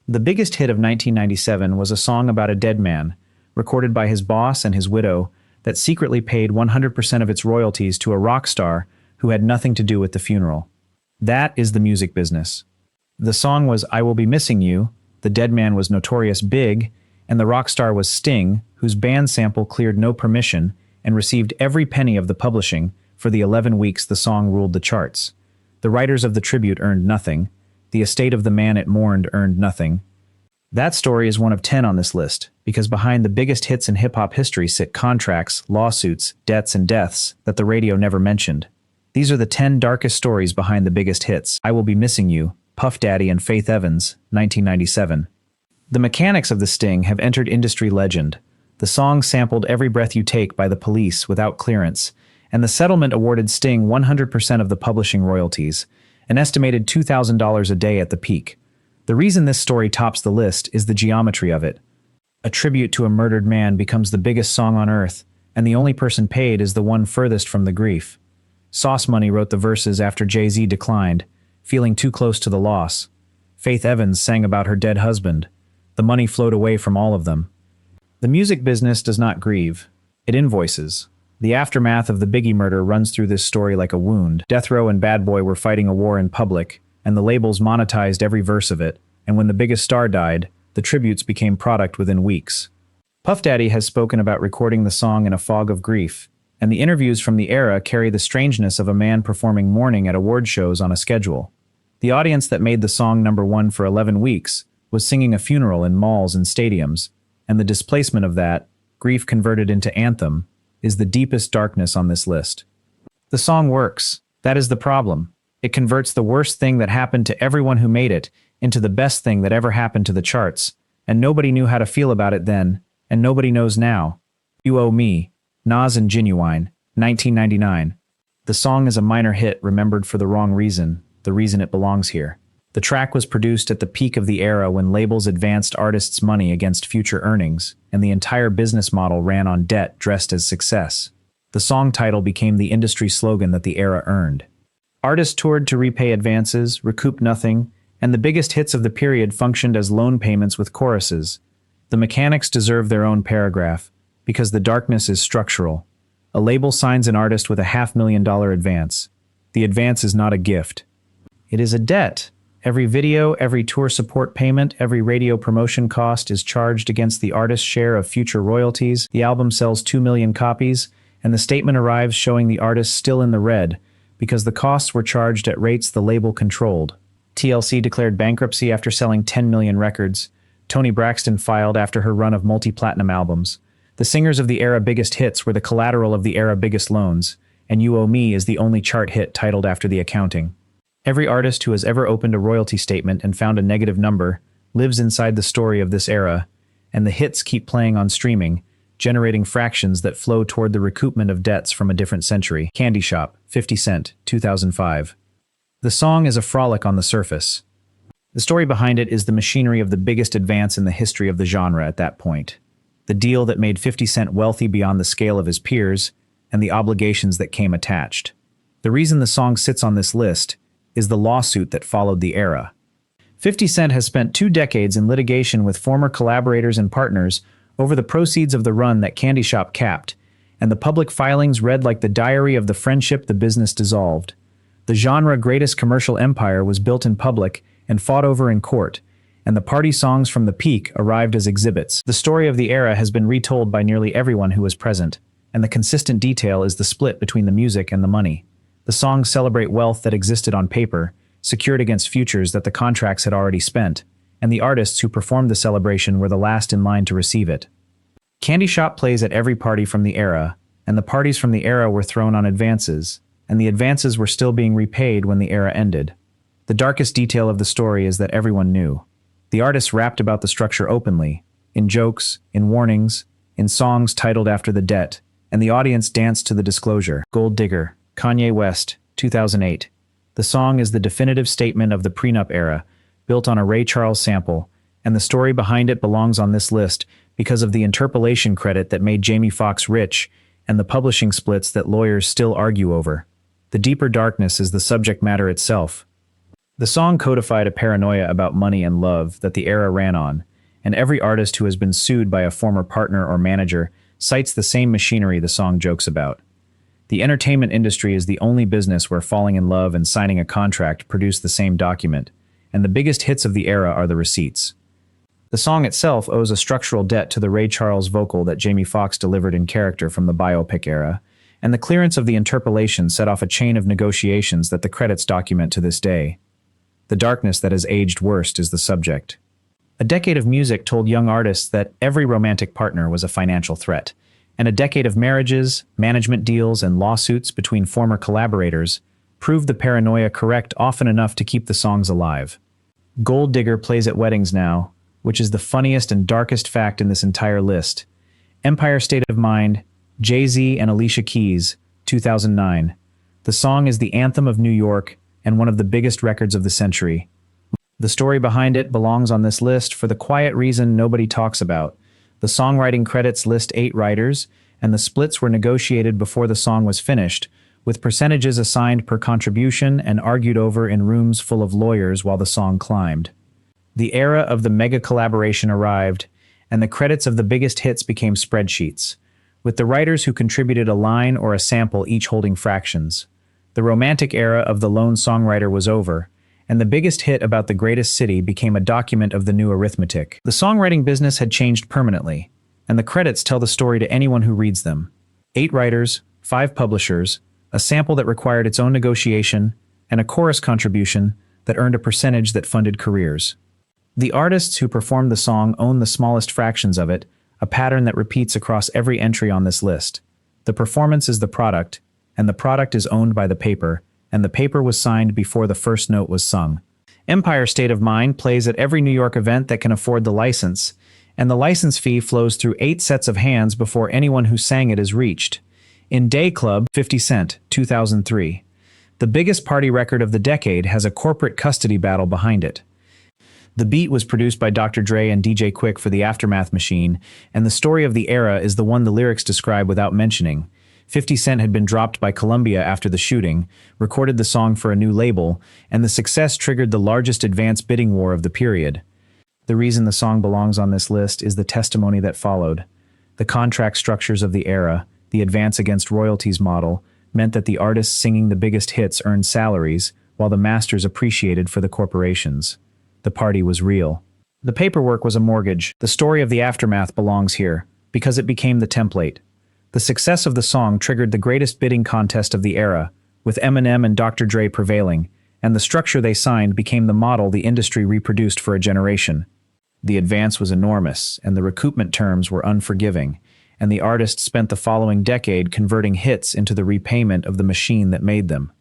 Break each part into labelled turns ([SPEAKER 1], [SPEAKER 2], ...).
[SPEAKER 1] The biggest hit of 1997 was a song about a dead man, recorded by his boss and his widow, that secretly paid 100% of its royalties to a rock star who had nothing to do with the funeral. That is the music business. The song was I Will Be Missing You, the dead man was Notorious Big, and the rock star was Sting, whose band sample cleared no permission and received every penny of the publishing for the 11 weeks the song ruled the charts. The writers of the tribute earned nothing. The estate of the man it mourned earned nothing. That story is one of 10 on this list, because behind the biggest hits in hip-hop history sit contracts, lawsuits, debts, and deaths that the radio never mentioned. These are the 10 darkest stories behind the biggest hits. I Will Be Missing You, Puff Daddy and Faith Evans, 1997. The mechanics of the sting have entered industry legend. The song sampled Every Breath You Take by the Police without clearance, and the settlement awarded Sting 100% of the publishing royalties, an estimated $2,000 a day at the peak. The reason this story tops the list is the geometry of it. A tribute to a murdered man becomes the biggest song on earth, and the only person paid is the one furthest from the grief. Sauce Money wrote the verses after Jay-Z declined, feeling too close to the loss. Faith Evans sang about her dead husband. The money flowed away from all of them. The music business does not grieve. It invoices. The aftermath of the Biggie murder runs through this story like a wound. Death Row and Bad Boy were fighting a war in public, and the labels monetized every verse of it, and when the biggest star died, the tributes became product within weeks. Puff Daddy has spoken about recording the song in a fog of grief, and the interviews from the era carry the strangeness of a man performing mourning at award shows on a schedule. The audience that made the song #1 for 11 weeks was singing a funeral in malls and stadiums, and the displacement of that, grief converted into anthem, is the deepest darkness on this list. The song works. That is the problem. It converts the worst thing that happened to everyone who made it into the best thing that ever happened to the charts, and nobody knew how to feel about it then, and nobody knows now. You Owe Me, Nas and Genuine, 1999. The song is a minor hit remembered for the wrong reason, the reason it belongs here. The track was produced at the peak of the era when labels advanced artists' money against future earnings, and the entire business model ran on debt dressed as success. The song title became the industry slogan that the era earned. Artists toured to repay advances, recoup nothing, and the biggest hits of the period functioned as loan payments with choruses. The mechanics deserve their own paragraph, because the darkness is structural. A label signs an artist with a $500,000 advance. The advance is not a gift. It is a debt. Every video, every tour support payment, every radio promotion cost is charged against the artist's share of future royalties. The album sells 2 million copies, and the statement arrives showing the artist still in the red, because the costs were charged at rates the label controlled. TLC declared bankruptcy after selling 10 million records. Toni Braxton filed after her run of multi-platinum albums. The singers of the era biggest hits were the collateral of the era biggest loans, and You Owe Me is the only chart hit titled after the accounting. Every artist who has ever opened a royalty statement and found a negative number lives inside the story of this era, and the hits keep playing on streaming, generating fractions that flow toward the recoupment of debts from a different century. Candy Shop, 50 Cent, 2005. The song is a frolic on the surface. The story behind it is the machinery of the biggest advance in the history of the genre at that point. The deal that made 50 Cent wealthy beyond the scale of his peers, and the obligations that came attached. The reason the song sits on this list is the lawsuit that followed the era. 50 Cent has spent 2 decades in litigation with former collaborators and partners over the proceeds of the run that Candy Shop capped, and the public filings read like the diary of the friendship the business dissolved. The genre greatest commercial empire was built in public and fought over in court, and the party songs from the peak arrived as exhibits. The story of the era has been retold by nearly everyone who was present, and the consistent detail is the split between the music and the money. The songs celebrate wealth that existed on paper, secured against futures that the contracts had already spent, and the artists who performed the celebration were the last in line to receive it. Candy Shop plays at every party from the era, and the parties from the era were thrown on advances, and the advances were still being repaid when the era ended. The darkest detail of the story is that everyone knew. The artists rapped about the structure openly, in jokes, in warnings, in songs titled after the debt, and the audience danced to the disclosure. Gold Digger, Kanye West, 2008. The song is the definitive statement of the prenup era, built on a Ray Charles sample, and the story behind it belongs on this list because of the interpolation credit that made Jamie Foxx rich and the publishing splits that lawyers still argue over. The deeper darkness is the subject matter itself. The song codified a paranoia about money and love that the era ran on, and every artist who has been sued by a former partner or manager cites the same machinery the song jokes about. The entertainment industry is the only business where falling in love and signing a contract produce the same document, and the biggest hits of the era are the receipts. The song itself owes a structural debt to the Ray Charles vocal that Jamie Foxx delivered in character from the biopic era, and the clearance of the interpolation set off a chain of negotiations that the credits document to this day. The darkness that has aged worst is the subject. A decade of music told young artists that every romantic partner was a financial threat, and a decade of marriages, management deals, and lawsuits between former collaborators proved the paranoia correct often enough to keep the songs alive. Gold Digger plays at weddings now, which is the funniest and darkest fact in this entire list. Empire State of Mind, Jay-Z and Alicia Keys, 2009. The song is the anthem of New York and one of the biggest records of the century. The story behind it belongs on this list for the quiet reason nobody talks about. The songwriting credits list 8 writers, and the splits were negotiated before the song was finished, with percentages assigned per contribution and argued over in rooms full of lawyers while the song climbed. The era of the mega collaboration arrived, and the credits of the biggest hits became spreadsheets, with the writers who contributed a line or a sample each holding fractions. The romantic era of the lone songwriter was over, and the biggest hit about the greatest city became a document of the new arithmetic. The songwriting business had changed permanently, and the credits tell the story to anyone who reads them. 8 writers, 5 publishers, a sample that required its own negotiation, and a chorus contribution that earned a percentage that funded careers. The artists who performed the song own the smallest fractions of it, a pattern that repeats across every entry on this list. The performance is the product, and the product is owned by the paper, and the paper was signed before the first note was sung. Empire State of Mind plays at every New York event that can afford the license, and the license fee flows through 8 sets of hands before anyone who sang it is reached. In Day Club, 50 Cent, 2003. The biggest party record of the decade has a corporate custody battle behind it. The beat was produced by Dr. Dre and DJ Quick for the Aftermath machine, and the story of the era is the one the lyrics describe without mentioning. 50 Cent had been dropped by Columbia after the shooting, recorded the song for a new label, and the success triggered the largest advance bidding war of the period. The reason the song belongs on this list is the testimony that followed. The contract structures of the era, the advance against royalties model, meant that the artists singing the biggest hits earned salaries, while the masters appreciated for the corporations. The party was real. The paperwork was a mortgage. The story of the aftermath belongs here, because it became the template. The success of the song triggered the greatest bidding contest of the era, with Eminem and Dr. Dre prevailing, and the structure they signed became the model the industry reproduced for a generation. The advance was enormous, and the recoupment terms were unforgiving, and the artists spent the following decade converting hits into the repayment of the machine that made them.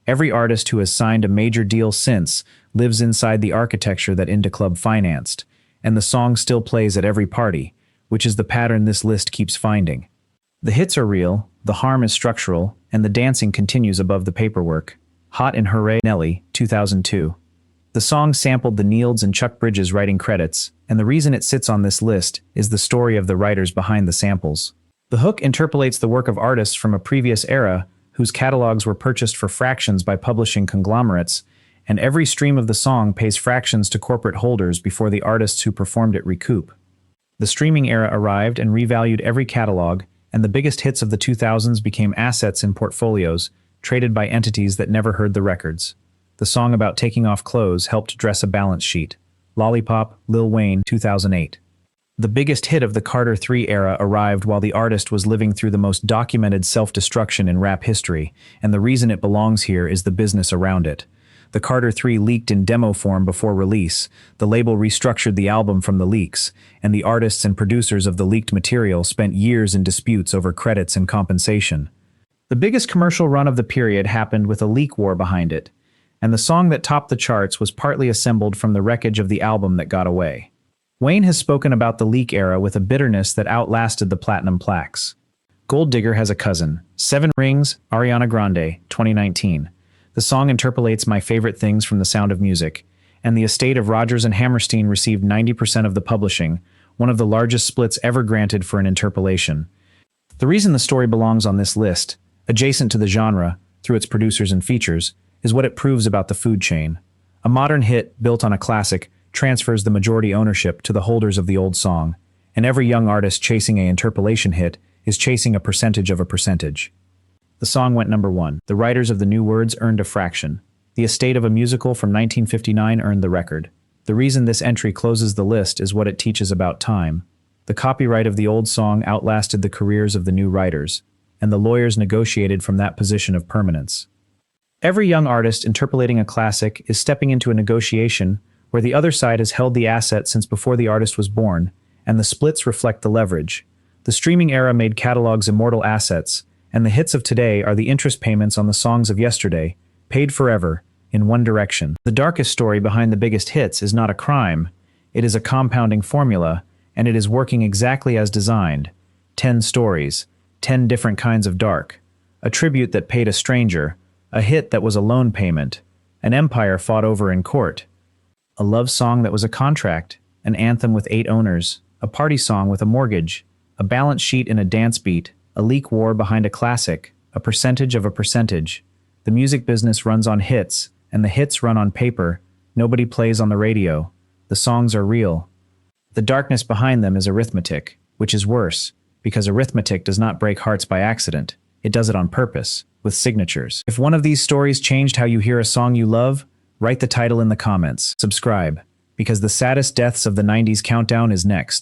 [SPEAKER 1] Every artist who has signed a major deal since lives inside the architecture that Indie Club financed, and the song still plays at every party, which is the pattern this list keeps finding. The hits are real, the harm is structural, and the dancing continues above the paperwork. Hot in Hooray Nelly, 2002. The song sampled the Neilds and Chuck Bridges writing credits, and the reason it sits on this list is the story of the writers behind the samples. The hook interpolates the work of artists from a previous era whose catalogs were purchased for fractions by publishing conglomerates, and every stream of the song pays fractions to corporate holders before the artists who performed it recoup. The streaming era arrived and revalued every catalog, and the biggest hits of the 2000s became assets in portfolios, traded by entities that never heard the records. The song about taking off clothes helped dress a balance sheet. Lollipop, Lil Wayne, 2008. The biggest hit of the Carter III era arrived while the artist was living through the most documented self-destruction in rap history, and the reason it belongs here is the business around it. The Carter III leaked in demo form before release, the label restructured the album from the leaks, and the artists and producers of the leaked material spent years in disputes over credits and compensation. The biggest commercial run of the period happened with a leak war behind it, and the song that topped the charts was partly assembled from the wreckage of the album that got away. Wayne has spoken about the leak era with a bitterness that outlasted the platinum plaques. Gold Digger has a cousin, 7 Rings, Ariana Grande, 2019. The song interpolates My Favorite Things from The Sound of Music, and the estate of Rodgers and Hammerstein received 90% of the publishing, one of the largest splits ever granted for an interpolation. The reason the story belongs on this list, adjacent to the genre, through its producers and features, is what it proves about the food chain. A modern hit built on a classic transfers the majority ownership to the holders of the old song, and every young artist chasing a interpolation hit is chasing a percentage of a percentage. The song went number 1. The writers of the new words earned a fraction. The estate of a musical from 1959 earned the record. The reason this entry closes the list is what it teaches about time. The copyright of the old song outlasted the careers of the new writers, and the lawyers negotiated from that position of permanence. Every young artist interpolating a classic is stepping into a negotiation where the other side has held the asset since before the artist was born, and the splits reflect the leverage. The streaming era made catalogs immortal assets, and the hits of today are the interest payments on the songs of yesterday, paid forever, in one direction. The darkest story behind the biggest hits is not a crime. It is a compounding formula, and it is working exactly as designed. 10 stories, 10 different kinds of dark. A tribute that paid a stranger, a hit that was a loan payment, an empire fought over in court. A love song that was a contract, an anthem with 8 owners, a party song with a mortgage, a balance sheet in a dance beat, a leak war behind a classic, a percentage of a percentage. The music business runs on hits, and the hits run on paper. Nobody plays on the radio. The songs are real. The darkness behind them is arithmetic, which is worse, because arithmetic does not break hearts by accident. It does it on purpose, with signatures. If one of these stories changed how you hear a song you love, write the title in the comments. Subscribe, because the saddest deaths of the 90s countdown is next.